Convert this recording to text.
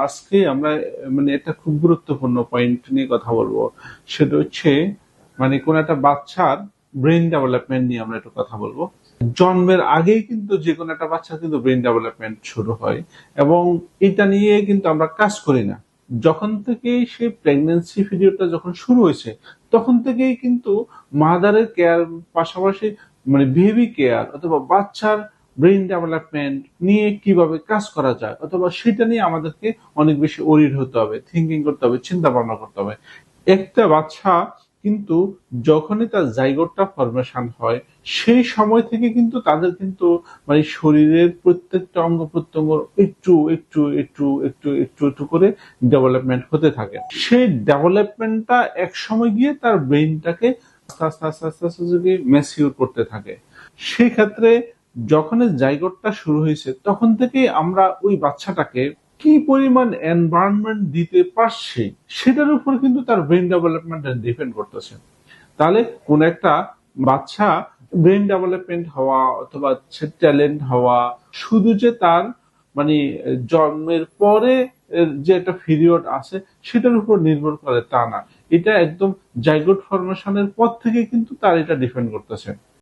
আজকে আমরা একটা খুব গুরুত্বপূর্ণ পয়েন্ট নিয়ে কথা বলবো। সেটা হচ্ছে কোন একটা বাচ্চার ব্রেন ডেভেলপমেন্ট নিয়ে আমরা একটু কথা বলবো। জন্মের আগেই কিন্তু যে কোনো একটা বাচ্চার কিন্তু ব্রেন ডেভেলপমেন্ট শুরু হয়, এবং এটা নিয়ে কিন্তু আমরা কাজ করি না। যখন থেকে সেই প্রেগন্যান্সি পিরিয়ডটা যখন শুরু হয়েছে, তখন থেকেই কিন্তু মাদারের কেয়ার পাশাপাশি বেবি কেয়ার অথবা বাচ্চার ব্রেন ডেভেলপমেন্ট নিয়ে কিভাবে কাজ করা যায়, অথবা সেটা নিয়ে আমাদেরকে অনেক বেশি ওরিড হতে হবে, থিঙ্কিং করতে হবে, চিন্তা ভাবনা করতে হবে। একটা বাচ্চা কিন্তু যখনই তার জাইগোটটা ফরমেশন হয়, সেই সময় থেকে কিন্তু তাদের কিন্তু শরীরের প্রত্যেকটা অঙ্গ প্রত্যঙ্গ একটু একটু একটু একটু একটু একটু করে ডেভেলপমেন্ট হতে থাকে। সেই ডেভেলপমেন্টটা এক সময় গিয়ে তার ব্রেইনটাকে আস্তে আস্তে আস্তে আস্তে আস্তে ম্যাচিউর করতে থাকে। সেই ক্ষেত্রে যখন জাইগোটটা শুরু হয়েছে, তখন থেকেই আমরা ওই বাচ্চাটাকে কি পরিমাণ এনভায়রনমেন্ট দিতে পারছি, সেটার উপর কিন্তু তার ব্রেন ডেভেলপমেন্ট ডিপেন্ড করতেছে। তাহলে কোন একটা বাচ্চা ব্রেন ডেভেলপমেন্ট হওয়া অথবা ট্যালেন্ট হওয়া শুধু যে তার মানে জন্মের পরে যে একটা পিরিয়ড আছে সেটার উপর নির্ভর করে তা না। এটা একদম জাইগোট ফরমেশনের পর থেকে কিন্তু তার এটা ডিপেন্ড করতেছে।